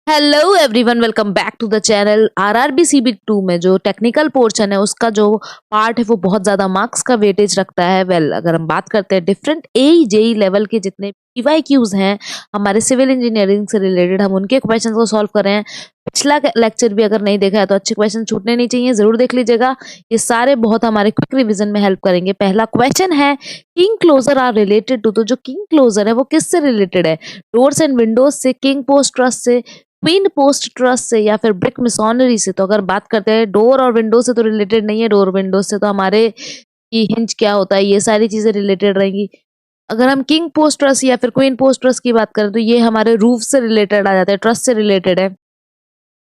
Hello everyone, welcome back to the channel. RRB CBT 2 में जो technical portion है उसका जो पार्ट है वो बहुत ज्यादा मार्क्स का वेटेज रखता है। अगर हम बात करते हैं डिफरेंट ए जेई लेवल के जितने पीवाईक्यूज हैं हमारे सिविल इंजीनियरिंग से रिलेटेड, हम उनके क्वेश्चंस को सॉल्व कर रहे हैं। पिछला लेक्चर भी अगर नहीं देखा है तो अच्छे क्वेश्चन छूटने नहीं चाहिए, जरूर देख लीजिएगा। ये सारे बहुत हमारे क्विक रिविजन में हेल्प करेंगे। पहला क्वेश्चन है, king closer are related to. तो जो किंग क्लोजर है वो किससे रिलेटेड है? डोर्स एंड विंडोज से, किंग पोस्ट ट्रस्ट से, क्वीन पोस्ट ट्रस्ट से, या फिर ब्रिक मिसोनरी से। तो अगर बात करते हैं डोर और विंडो से तो रिलेटेड नहीं है। डोर विंडो से तो हमारे की हिंज क्या होता है, ये सारी चीजें रिलेटेड रहेंगी। अगर हम किंग पोस्ट ट्रस्ट या फिर क्वीन पोस्ट ट्रस्ट की बात करें तो ये हमारे रूफ से रिलेटेड आ जाता है, ट्रस्ट से रिलेटेड है।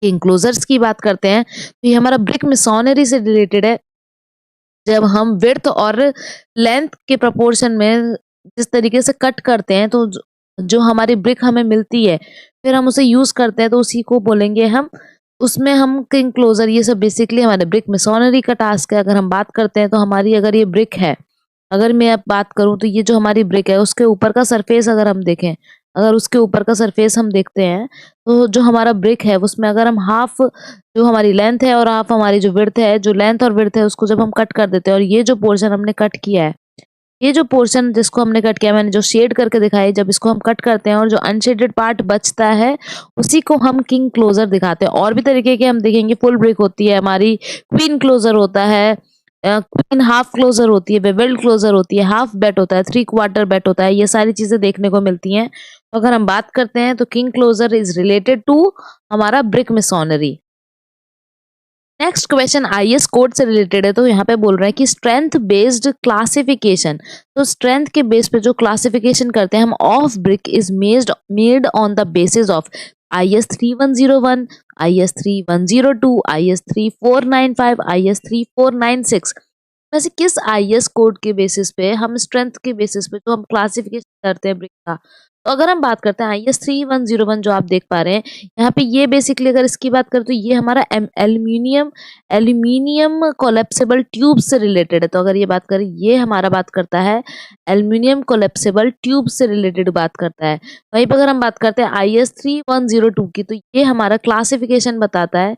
इंक्लोजर्स की बात करते हैं तो ये हमारा ब्रिक मिसोनरी से रिलेटेड है। जब हम विड्थ और लेंथ के प्रोपोर्शन में जिस तरीके से कट करते हैं तो जो हमारी ब्रिक हमें मिलती है फिर हम उसे यूज करते हैं तो उसी को बोलेंगे हम, उसमें हम किंग क्लोजर। ये सब बेसिकली हमारे ब्रिक मिसोनरी का टास्क है। अगर हम बात करते हैं तो हमारी अगर ये ब्रिक है, अगर मैं अब बात करूं तो ये जो हमारी ब्रिक है उसके ऊपर का सरफेस अगर हम देखें, अगर उसके ऊपर का सरफेस हम देखते हैं तो जो हमारा ब्रिक है उसमें अगर हम हाफ जो हमारी लेंथ है और हाफ हमारी जो विड्थ है, जो लेंथ और विड्थ है उसको जब हम कट कर देते हैं और ये जो पोर्शन हमने कट किया है, ये जो पोर्शन जिसको हमने कट किया, मैंने जो शेड करके दिखाई, जब इसको हम कट करते हैं और जो अनशेडेड पार्ट बचता है उसी को हम किंग क्लोजर दिखाते हैं। और भी तरीके के हम देखेंगे, फुल ब्रिक होती है हमारी, क्वीन क्लोजर होता है, क्वीन हाफ क्लोजर होती है, बेवेल्ड क्लोजर होती है, हाफ बेट होता है, थ्री क्वार्टर बेट होता है। ये सारी चीजें देखने को मिलती हैं। तो अगर हम बात करते हैं तो king closer is related to हमारा brick masonry. Next question IS code से रिलेटेड है। तो यहाँ पे बोल रहे हैं कि स्ट्रेंथ बेस्ड क्लासिफिकेशन। तो स्ट्रेंथ के बेस पे जो क्लासिफिकेशन करते हैं हम of brick is made on the basis of IS 3101, IS 3102, IS 3495, IS 3496। वैसे किस आईएस कोड के बेसिस पे हम स्ट्रेंथ के बेसिस पे जो हम क्लासिफिकेशन करते हैं ब्रिक का, तो अगर हम बात करते हैं IS 3101 जो आप देख पा रहे हैं यहाँ पे, ये बेसिकली अगर इसकी बात करें तो ये हमारा एल्यूमिनियम कोलेप्सिबल ट्यूब से रिलेटेड है। तो अगर ये बात करें, ये हमारा बात करता है एल्यूमिनियम कोलेप्सिबल ट्यूब से रिलेटेड बात करता है। वहीं पर अगर हम बात करते हैं IS 3102 की, तो ये हमारा क्लासिफिकेशन बताता है,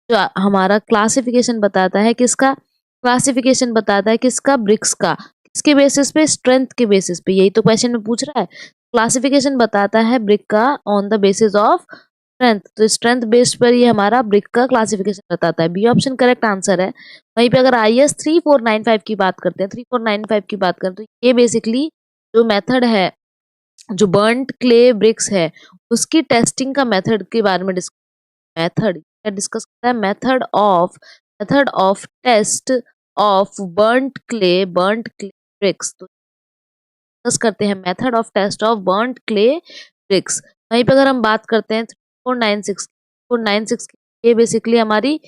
जो हमारा क्लासिफिकेशन बताता है किसका, क्लासिफिकेशन बताता है किसका, ब्रिक्स का। किसके बेसिस पे? स्ट्रेंथ के बेसिस पे। यही तो क्वेश्चन में पूछ रहा है। क्लासिफिकेशन बताता है ब्रिक का on the basis of strength. तो स्ट्रेंथ बेस्ड पर ये हमारा ब्रिक का क्लासिफिकेशन बताता है। बी ऑप्शन करेक्ट आंसर है। वहीं पे अगर IS 3495 की बात करते हैं, 3495 की बात करें तो ये बेसिकली जो मेथड है, जो बर्न्ट क्ले ब्रिक्स है उसकी टेस्टिंग का मेथड के बारे में डिस्कस करता है। Method of test of burnt clay bricks. तो डिस्कस करते हैं method of test of burnt clay bricks. वहीं पर अगर हम बात करते हैं 3496 ये बेसिकली हमारी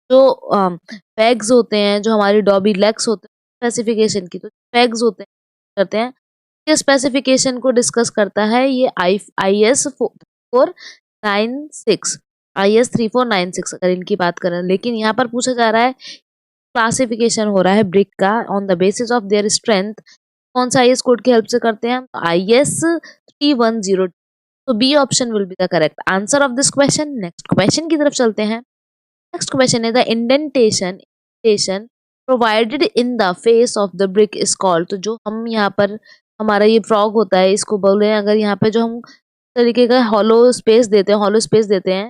जो पैग्स होते हैं, जो हमारी डॉबी लेग्स होते हैं स्पेसिफिकेशन की, तो पैग्स होते हैं करते हैं ये स्पेसिफिकेशन को डिस्कस करता है ये IS 3496, IS 3496 अगर इनकी बात करें। लेकिन यहाँ पर पूछा जा रहा है, क्लासिफिकेशन हो रहा है ब्रिक का on the basis of their strength. कौन सा IS कोड की हेल्प से करते हैं? IS 3102। तो B option will be the correct answer of this question. Next question की तरफ चलते हैं। नेक्स्ट क्वेश्चन है the indentation provided in the face of the brick is called. तो जो हम यहाँ पर हमारा ये फ्रॉग होता है इसको बोल रहे हैं, अगर यहाँ पे जो हम तरीके का हॉलो स्पेस देते हैं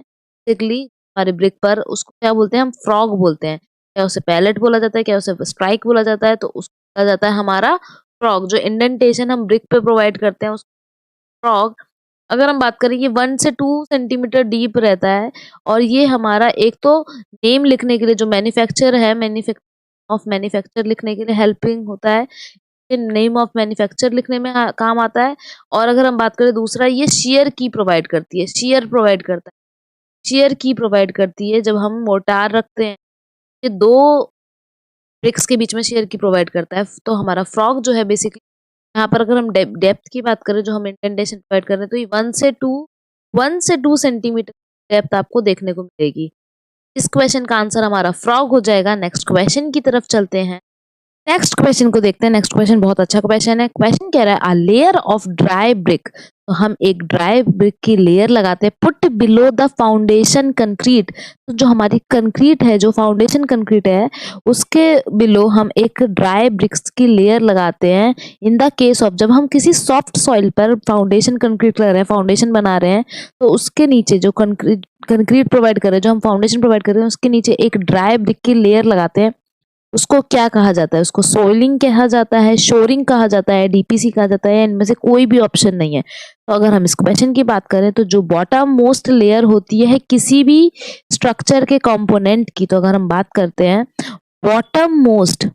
बेसिकली हमारे ब्रिक पर, उसको क्या बोलते हैं? हम फ्रॉग बोलते हैं। क्या उसे पैलेट बोला जाता है, क्या उसे स्ट्राइक बोला जाता है? तो उसको बोला जाता है हमारा फ्रॉग। जो इंडेंटेशन हम ब्रिक पे प्रोवाइड करते हैं उसको फ्रॉग। अगर हम बात करें, ये 1 से 2 सेंटीमीटर डीप रहता है और ये हमारा एक तो नेम लिखने के लिए, जो मैन्युफैक्चर है, मैन्युफैक्चर लिखने के लिए हेल्पिंग होता है, ये नेम ऑफ मैन्युफैक्चर लिखने में काम आता है। और अगर हम बात करें दूसरा, ये शेयर की प्रोवाइड करती है, शेयर की प्रोवाइड करती है। जब हम मोर्टार रखते हैं, ये दो ब्रिक्स के बीच में शेयर की प्रोवाइड करता है। तो हमारा फ्रॉग जो है बेसिकली यहाँ पर, अगर हम डेप्थ की बात करें जो हम इंडेंटेशन प्रोवाइड कर रहे हैं, तो ये 1 से 2 सेंटीमीटर डेप्थ आपको देखने को मिलेगी। इस क्वेश्चन का आंसर हमारा फ्रॉग हो जाएगा। नेक्स्ट क्वेश्चन की तरफ चलते हैं। नेक्स्ट क्वेश्चन को देखते हैं। नेक्स्ट क्वेश्चन बहुत अच्छा क्वेश्चन है। क्वेश्चन कह रहा है, a layer of dry brick तो हम एक ड्राई ब्रिक की लेयर लगाते हैं put below the foundation concrete. तो जो हमारी कंक्रीट है, जो फाउंडेशन कंक्रीट है, उसके बिलो हम एक ड्राई ब्रिक्स की लेयर लगाते हैं। इन द केस ऑफ, जब हम किसी सॉफ्ट सॉइल पर फाउंडेशन कंक्रीट लगा रहे हैं, फाउंडेशन बना रहे हैं, तो उसके नीचे जो कंक्रीट प्रोवाइड कर रहे हैं, जो हम फाउंडेशन प्रोवाइड कर रहे हैं, उसके नीचे एक ड्राई ब्रिक की लेयर लगाते हैं। उसको क्या कहा जाता है? उसको सोइलिंग कहा जाता है, शोरिंग कहा जाता है, डीपीसी कहा जाता है, इनमें से कोई भी ऑप्शन नहीं है। तो अगर हम इस क्वेश्चन की बात करें तो जो बॉटम मोस्ट लेयर होती है किसी भी स्ट्रक्चर के कंपोनेंट की, तो अगर हम बात करते हैं बॉटम मोस्ट,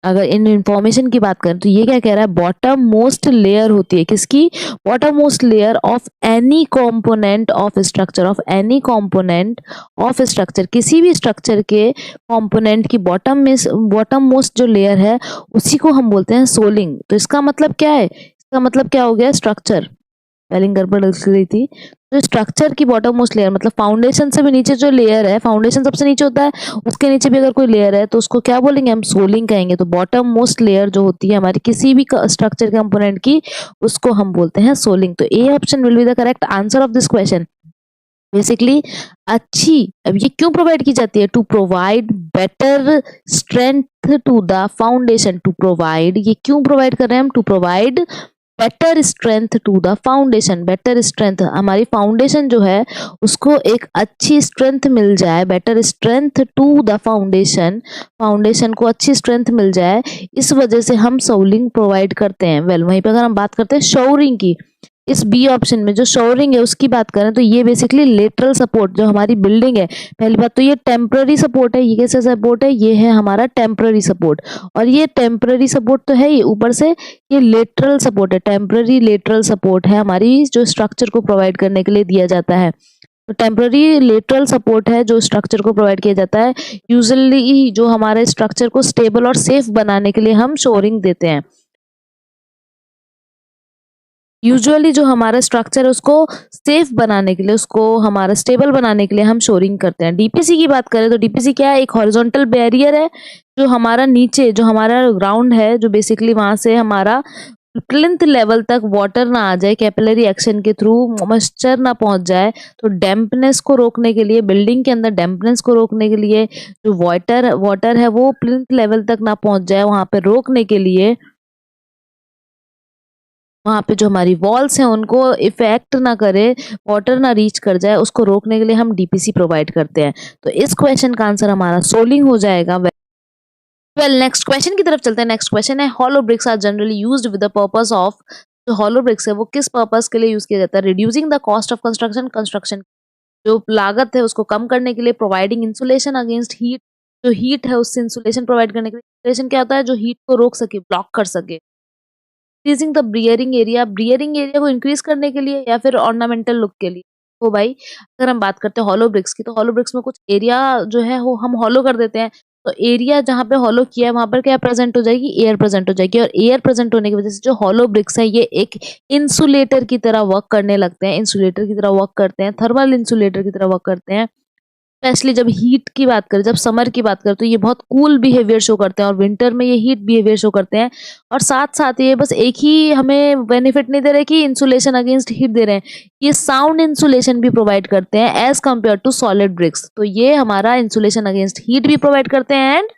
अगर इन इंफॉर्मेशन की बात करें तो ये क्या कह रहा है? बॉटम मोस्ट लेयर होती है किसकी? Bottom most layer of any component of structure, of any component of structure, किसी भी स्ट्रक्चर के कंपोनेंट की बॉटम मोस्ट जो लेयर है उसी को हम बोलते हैं सोलिंग। तो इसका मतलब क्या है? इसका मतलब क्या हो गया? स्ट्रक्चर, स्पेलिंग गड़बड़ लिख रही थी। तो स्ट्रक्चर की बॉटम मोस्ट लेयर मतलब फाउंडेशन से भी नीचे जो लेयर है, फाउंडेशन सबसे नीचे होता है, उसके नीचे भी अगर कोई लेयर है तो उसको क्या बोलेंगे? हम सोलिंग कहेंगे। तो बॉटम मोस्ट लेयर जो होती है हमारी किसी भी स्ट्रक्चर कंपोनेंट की, उसको हम बोलते हैं सोलिंग। तो A option will be the correct answer of this question. Basically अच्छी, अब ये क्यों प्रोवाइड की जाती है? To provide better strength to the foundation. To provide, ये क्यों प्रोवाइड कर रहे हैं हम? To provide better strength to the foundation. Better strength, हमारी फाउंडेशन जो है उसको एक अच्छी स्ट्रेंथ मिल जाए, better strength to the foundation, foundation को अच्छी स्ट्रेंथ मिल जाए, इस वजह से हम सोलिंग प्रोवाइड करते हैं। वेल, वहीं पे अगर हम बात करते हैं शोरिंग की, इस बी ऑप्शन में जो शोरिंग है उसकी बात करें तो ये बेसिकली लेटरल सपोर्ट, जो हमारी बिल्डिंग है, पहली बात तो ये टेम्पररी सपोर्ट है। ये कैसा सपोर्ट है? ये है हमारा टेम्पररी सपोर्ट। और ये टेम्पररी सपोर्ट तो है ही, ऊपर से ये लेटरल सपोर्ट है, टेम्पररी लेटरल सपोर्ट है हमारी, जो स्ट्रक्चर को प्रोवाइड करने के लिए दिया जाता है। तो टेम्पररी लेटरल सपोर्ट है जो स्ट्रक्चर को प्रोवाइड किया जाता है। यूजुअली जो हमारे स्ट्रक्चर को स्टेबल और सेफ बनाने के लिए हम शोरिंग देते हैं। यूजुअली जो हमारा स्ट्रक्चर है उसको सेफ बनाने के लिए, उसको हमारा स्टेबल बनाने के लिए हम शोरिंग करते हैं। डीपीसी की बात करें तो डीपीसी क्या है? एक हॉरिजॉन्टल बैरियर है जो हमारा नीचे, जो हमारा ग्राउंड है, जो बेसिकली वहां से हमारा प्लिंथ लेवल तक वाटर ना आ जाए, कैपिलरी एक्शन के थ्रू मॉइस्चर ना पहुंच जाए, तो डैम्पनेस को रोकने के लिए, बिल्डिंग के अंदर डैम्पनेस को रोकने के लिए, जो वाटर है वो प्लिंथ लेवल तक ना पहुंच जाए, वहां पे रोकने के लिए, वहाँ पे जो हमारी वॉल्स हैं उनको इफेक्ट ना करे, वाटर ना रीच कर जाए, उसको रोकने के लिए हम डीपीसी प्रोवाइड करते हैं। तो इस क्वेश्चन का आंसर हमारा सोलिंग हो जाएगा। वेल, नेक्स्ट क्वेश्चन की तरफ चलते हैं। नेक्स्ट क्वेश्चन है, hollow bricks are generally used with the purpose of. जो हॉलो ब्रिक्स है वो किस पर्पस के लिए यूज किया जाता है? Reducing the cost of construction, construction जो लागत है उसको कम करने के लिए, प्रोवाइडिंग इंसुलेशन अगेंस्ट हीट, जो हीट है उससे इंसुलेशन प्रोवाइड करने के लिए। इंसुलेशन क्या होता है? जो हीट को रोक सके, ब्लॉक कर सके। इंक्रीजिंग द ब्रियरिंग एरिया, ब्रियरिंग एरिया को इंक्रीज करने के लिए या फिर ऑर्नामेंटल लुक के लिए। तो भाई अगर हम बात करते हैं हॉलो ब्रिक्स की, तो हॉलो ब्रिक्स में कुछ एरिया जो है वो हम हॉलो कर देते हैं। तो एरिया जहाँ पे हॉलो किया है वहां पर क्या प्रेजेंट हो जाएगी? एयर प्रेजेंट हो जाएगी। और एयर प्रेजेंट होने की वजह से जो हॉलो ब्रिक्स है ये एक इंसुलेटर की तरह वर्क करने लगते हैं, इंसुलेटर की तरह वर्क करते हैं, थर्मल इंसुलेटर की तरह वर्क करते हैं। स्पेशली जब हीट की बात करें, जब समर की बात करें तो ये बहुत कूल बिहेवियर शो करते हैं, और विंटर में ये हीट बिहेवियर शो करते हैं। और साथ साथ ये बस एक ही हमें बेनिफिट नहीं दे रहे कि इंसुलेशन अगेंस्ट हीट दे रहे हैं, ये साउंड इंसुलेशन भी प्रोवाइड करते हैं as compare to solid bricks. तो ये हमारा इंसुलेशन अगेंस्ट हीट भी प्रोवाइड करते हैं एंड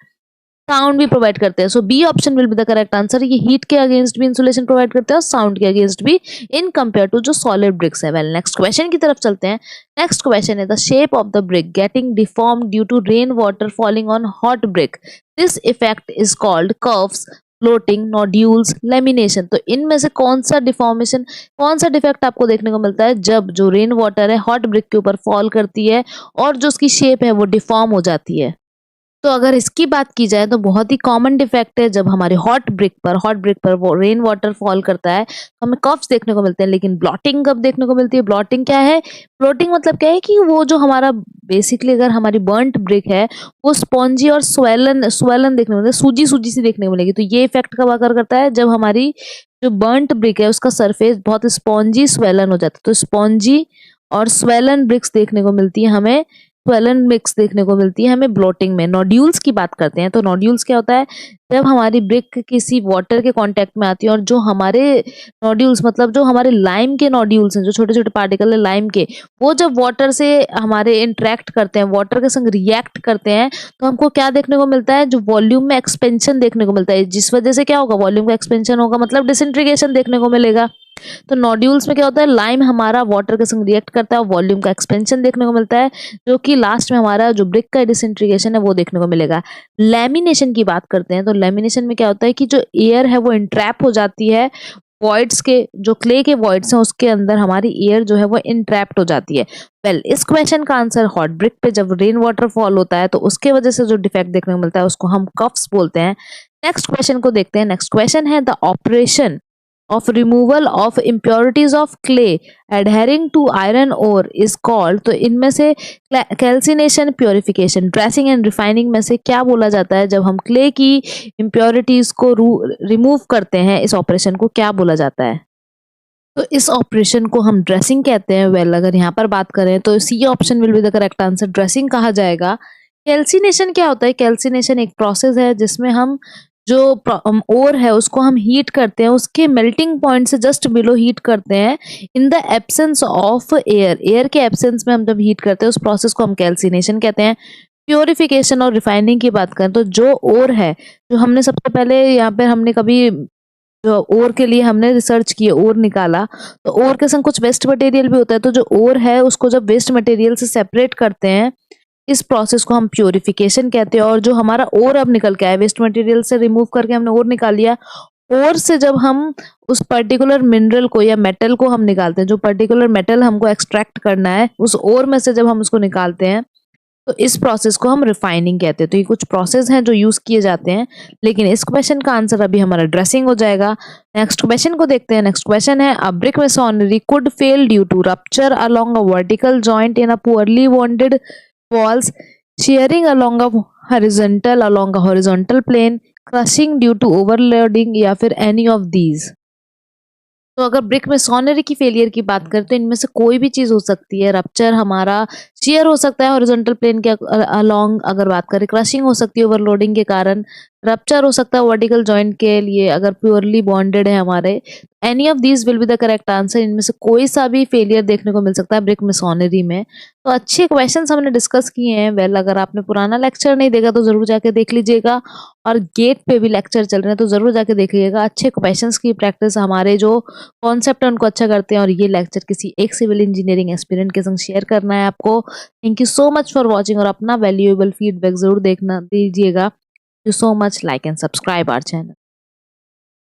साउंड भी प्रोवाइड करते हैं। So B option will be the correct answer. ये हीट के अगेंस्ट भी इंसुलेशन प्रोवाइड करते हैं और साउंड के अगेंस्ट भी, इन कंपेयर टू जो सॉलिड ब्रिक्स है। वेल, नेक्स्ट क्वेश्चन की तरफ चलते हैं। नेक्स्ट क्वेश्चन है, the shape of the brick getting deform due to rain water falling on hot brick, this effect is called curves, floating, nodules, lamination. तो इनमें से कौन सा डिफॉर्मेशन, कौन सा डिफेक्ट आपको देखने को मिलता है जब जो रेन वाटर है हॉट ब्रिक के ऊपर फॉल करती है और जो उसकी शेप है वो डिफॉर्म हो जाती है? तो अगर इसकी बात की जाए तो बहुत ही कॉमन डिफेक्ट है, जब हमारे हॉट ब्रिक पर वो रेन वाटर फॉल करता है तो हमें कफ्स देखने को मिलते हैं। लेकिन ब्लॉटिंग कब देखने को मिलती है? ब्लॉटिंग क्या है? ब्लॉटिंग मतलब क्या है कि वो जो हमारा बेसिकली अगर हमारी बर्न्ट ब्रिक है वो स्पॉन्जी और स्वेलन स्वेलन देखने को मिलता है, सूजी सूजी सी देखने को मिलेगी। तो ये इफेक्ट कब आकर करता है? जब हमारी जो बर्न्ट ब्रिक है उसका सरफेस बहुत स्पॉन्जी स्वेलन हो जाता है। तो स्पॉन्जी और स्वेलन ब्रिक्स देखने को मिलती है हमें स्वेलन मिक्स देखने को मिलती है हमें ब्लोटिंग में। नोड्यूल्स की बात करते हैं तो नोड्यूल्स क्या होता है, जब हमारी ब्रिक किसी वाटर के कांटेक्ट में आती है और जो हमारे नोड्यूल्स मतलब जो हमारे लाइम के नोड्यूल्स हैं, जो छोटे छोटे पार्टिकल है लाइम के, वो जब वाटर से हमारे इंटरेक्ट करते हैं, वाटर के संग रिएक्ट करते हैं, तो हमको क्या देखने को मिलता है, जो वॉल्यूम में एक्सपेंशन देखने को मिलता है, जिस वजह से क्या होगा, वॉल्यूम का एक्सपेंशन होगा मतलब डिसइंटीग्रेशन देखने को मिलेगा। तो नोड्यूल्स में क्या होता है, लाइम हमारा वाटर के संग रिएक्ट करता है, वॉल्यूम का एक्सपेंशन देखने को मिलता है, जो कि लास्ट में हमारा जो ब्रिक का डिसइंटीग्रेशन है वो देखने को मिलेगा। लैमिनेशन की बात करते हैं तो लैमिनेशन में क्या होता है कि जो एयर है वो इंट्रैप हो जाती है वॉइड्स के, जो क्ले के वॉइड्स हैं उसके अंदर हमारी एयर जो है वो इंट्रैप्ट हो जाती है। इस क्वेश्चन का आंसर, हॉट ब्रिक पे जब रेन वाटर फॉल होता है तो उसके वजह से जो डिफेक्ट देखने को मिलता है उसको हम कफ्स बोलते हैं। नेक्स्ट क्वेश्चन को देखते हैं। नेक्स्ट क्वेश्चन है the operation of removal of impurities of clay adhering to iron ore is called, तो इनमें से calcination, purification, dressing and refining में से क्या बोला जाता है जब हम क्ले की इम्प्योरिटीज को रिमूव करते हैं, इस ऑपरेशन को क्या बोला जाता है? तो इस ऑपरेशन को हम ड्रेसिंग कहते हैं। अगर यहाँ पर बात करें तो C option will be the correct answer, dressing कहा जाएगा। कैल्सिनेशन क्या होता है? कैल्सिनेशन एक प्रोसेस है जिसमें हम जो ओर है उसको हम हीट करते हैं, उसके मेल्टिंग पॉइंट से जस्ट बिलो हीट करते हैं in the absence of air. Air के एब्सेंस में हम जब हीट करते हैं उस प्रोसेस को हम कैल्सिनेशन कहते हैं। प्योरिफिकेशन और रिफाइनिंग की बात करें तो जो ओर है, जो हमने सबसे पहले यहाँ पे हमने कभी जो ओर के लिए हमने रिसर्च की, ओर निकाला, तो ओर के संग कुछ वेस्ट मटेरियल भी होता है, तो जो ओर है उसको जब वेस्ट मटेरियल से सेपरेट करते हैं, इस प्रोसेस को हम प्योरिफिकेशन कहते हैं। और जो हमारा ओर अब निकल के आया, वेस्ट मटेरियल से रिमूव करके हमने ओर निकाल लिया, ओर से जब हम उस पर्टिकुलर मिनरल को या मेटल को हम निकालते हैं, जो पर्टिकुलर मेटल हमको एक्सट्रैक्ट करना है, उस ओर में से जब हम उसको निकालते हैं तो इस प्रोसेस को हम रिफाइनिंग कहते हैं। तो ये कुछ प्रोसेस हैं जो यूज किए जाते हैं, लेकिन इस क्वेश्चन का आंसर अभी हमारा ड्रेसिंग हो जाएगा। नेक्स्ट क्वेश्चन को देखते हैं। नेक्स्ट क्वेश्चन है a brick masonry could fail due to rupture along a vertical joint in a poorly bonded walls, shearing along a horizontal plane, crushing due to overloading या फिर any of these। तो अगर brick masonry की failure की बात करें तो इनमें से कोई भी चीज हो सकती है। रप्चर हमारा शेयर हो सकता है हॉरिजॉन्टल प्लेन के अलोंग, अगर बात करें क्रशिंग हो सकती है ओवरलोडिंग के कारण, रप्चर हो सकता है वर्टिकल जॉइंट के लिए अगर प्योरली बॉन्डेड है हमारे। Any of these will be the correct answer. इनमें से कोई सा भी फेलियर देखने को मिल सकता है ब्रिक मेसोनरी में। तो अच्छे क्वेश्चंस हमने डिस्कस किए हैं। अगर आपने पुराना लेक्चर नहीं देखा तो जरूर जाके देख लीजिएगा, और गेट पे भी लेक्चर चल रहे हैं तो जरूर जाके देख लीजिएगा। अच्छे क्वेश्चंस की प्रैक्टिस हमारे जो कॉन्सेप्ट है उनको अच्छा करते हैं, और ये लेक्चर किसी एक सिविल इंजीनियरिंग एस्पिरेंट के संग शेयर करना है आपको। Thank you so much for watching, और अपना वैल्यूएबल फीडबैक जरूर देखना दीजिएगा। Thank you so much. Like and subscribe our channel.